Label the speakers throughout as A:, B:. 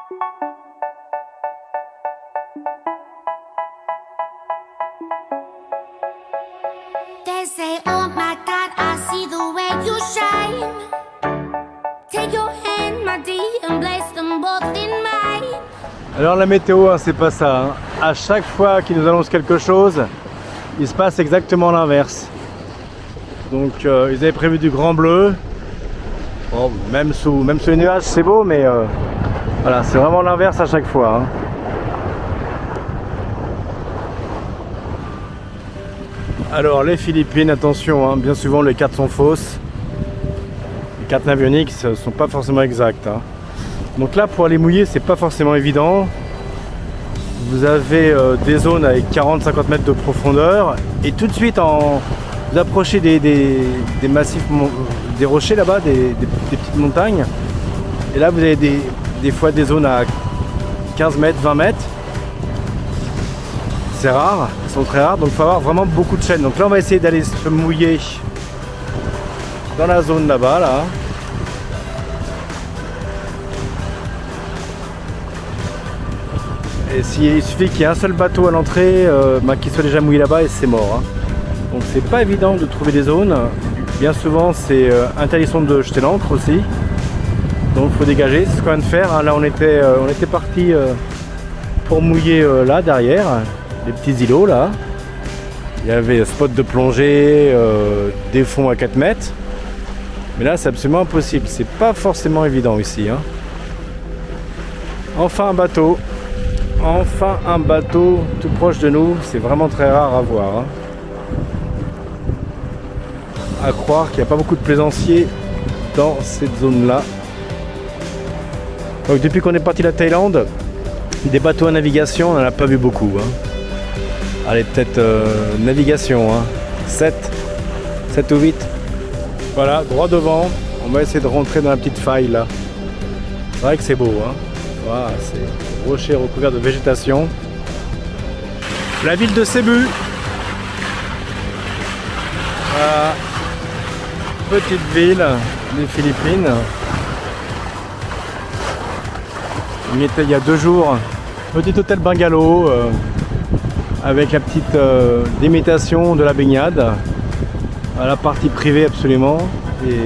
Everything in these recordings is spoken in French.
A: They say, oh my God, I see the way you shine. Take your hand, my dear, and place them both in mine.
B: Alors la météo, hein, c'est pas ça. Hein. À chaque fois qu'ils nous annoncent quelque chose, il se passe exactement l'inverse. Donc ils avaient prévu du grand bleu. Bon, même sous les nuages, c'est beau, mais voilà, c'est vraiment l'inverse à chaque fois. Hein. Alors les Philippines, attention, hein, bien souvent les cartes sont fausses. Les cartes navioniques ne sont pas forcément exactes. Hein. Donc là, pour aller mouiller, c'est pas forcément évident. Vous avez des zones avec 40-50 mètres de profondeur et tout de suite, vous approchez des massifs, des rochers là-bas, des petites montagnes. Et là, vous avez des fois des zones à 15 mètres, 20 mètres. C'est rare, ils sont très rares, donc il faut avoir vraiment beaucoup de chaînes. Donc là, on va essayer d'aller se mouiller dans la zone là-bas, là. Et il suffit qu'il y ait un seul bateau à l'entrée, qui soit déjà mouillé là-bas et c'est mort. Hein. Donc c'est pas évident de trouver des zones. Bien souvent, c'est interdiction de jeter l'ancre aussi. Donc il faut dégager, c'est ce qu'on vient de faire. Hein. Là, on était parti pour mouiller là, derrière. Les petits îlots là, il y avait spot de plongée, des fonds à 4 mètres, mais là c'est absolument impossible, c'est pas forcément évident ici. Hein. Enfin un bateau tout proche de nous, c'est vraiment très rare à voir. Hein. À croire qu'il n'y a pas beaucoup de plaisanciers dans cette zone là. Donc depuis qu'on est parti de la Thaïlande, des bateaux à navigation, on n'en a pas vu beaucoup. Hein. Allez, peut-être navigation, hein. 7 ou 8. Voilà, droit devant. On va essayer de rentrer dans la petite faille là. C'est vrai que c'est beau, hein. Voilà, c'est rocher recouvert de végétation. La ville de Cebu. Voilà. Petite ville des Philippines. On y était il y a 2 jours. Petit hôtel bungalow. Avec la petite démitation de la baignade à la partie privée absolument, et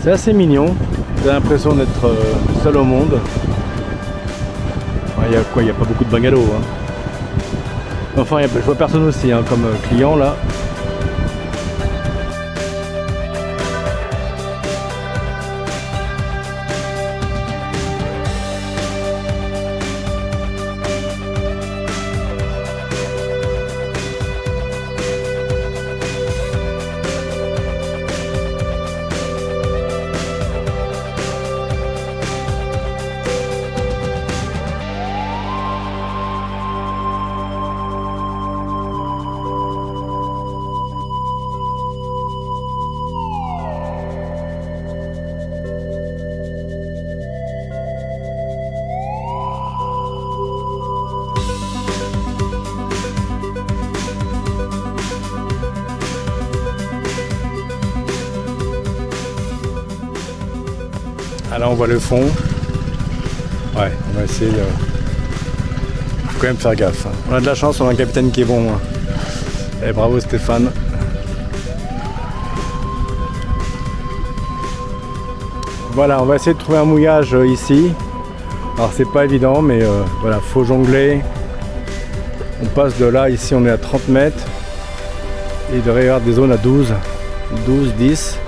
B: c'est assez mignon. J'ai l'impression d'être seul au monde. Il y a quoi, il n'y a pas beaucoup de bungalows. Hein. Enfin, je vois personne aussi hein, comme client là. Ah, là on voit le fond. Ouais, on va essayer de... Faut quand même faire gaffe. Hein. On a de la chance, on a un capitaine qui est bon. Hein. Et bravo Stéphane. Voilà, on va essayer de trouver un mouillage ici. Alors c'est pas évident, mais voilà, faut jongler. On passe de là, ici on est à 30 mètres. Et il devrait y avoir des zones à 12, 10.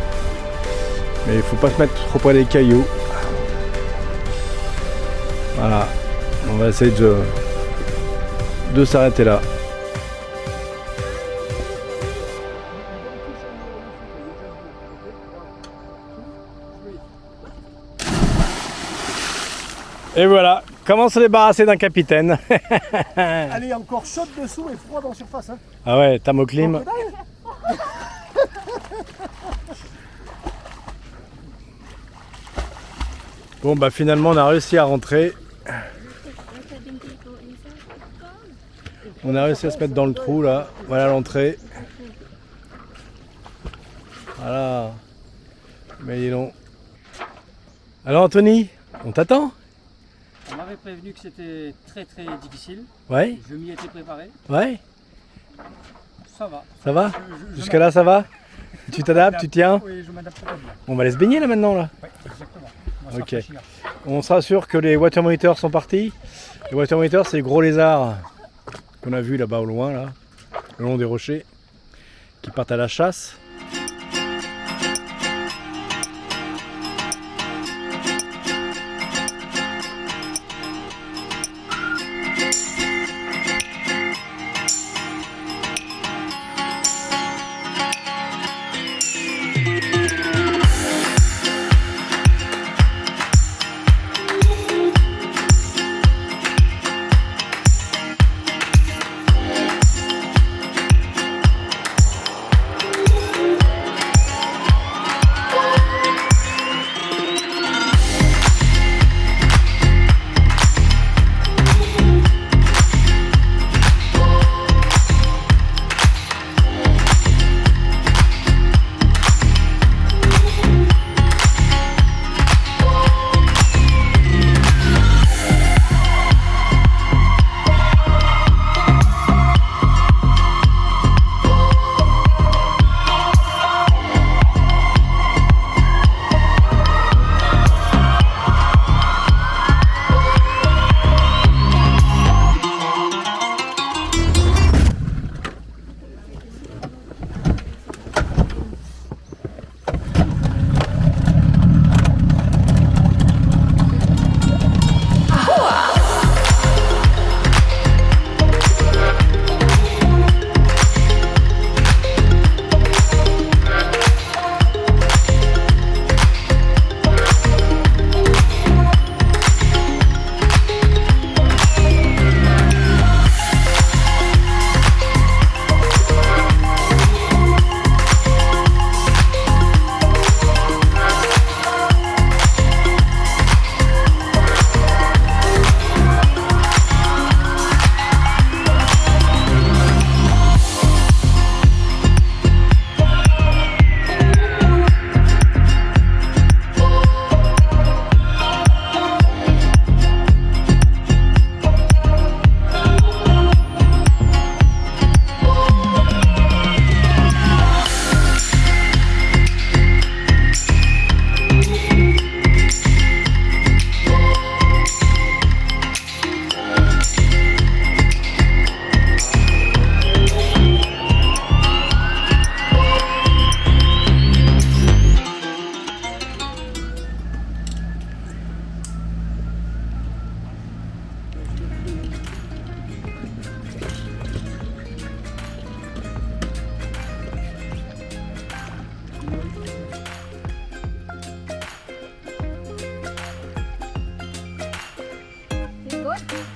B: Mais il faut pas se mettre trop près des cailloux. Voilà, on va essayer de s'arrêter là. Et voilà, comment se débarrasser d'un capitaine.
C: Elle est encore chaude dessous et froide en surface. Hein.
B: Ah ouais, thermoclim. Bon bah finalement on a réussi à rentrer. On a réussi à se mettre dans le trou là. Voilà l'entrée. Voilà. Mais dis donc. Alors Anthony, on t'attend?
D: On m'avait prévenu que c'était très très difficile.
B: Ouais,
D: Je m'y étais préparé.
B: ouais,
D: Ça va.
B: ça va
D: Je
B: Jusqu'à là, ça va Tu t'adaptes, tu tiens
D: Oui, je m'adapte très bien.
B: On va aller se baigner là maintenant là.
D: Oui, exactement. On va
B: Ok.
D: se rafraîchir.
B: On sera sûr que les water monitors sont partis. Les water monitors, c'est les gros lézards qu'on a vus là-bas au loin, là, le long des rochers, qui partent à la chasse.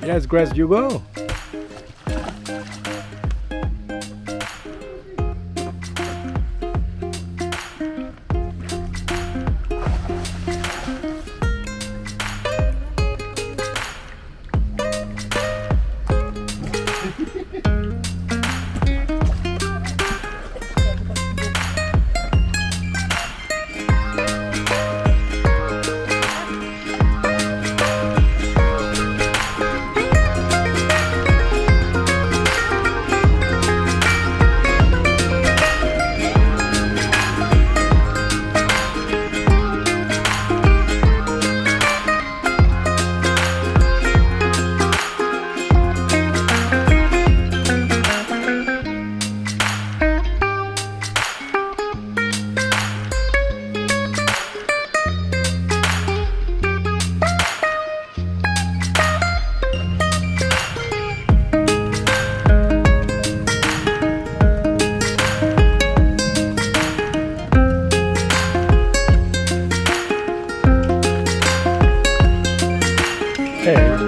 B: Yes, Grace, you go. Hey.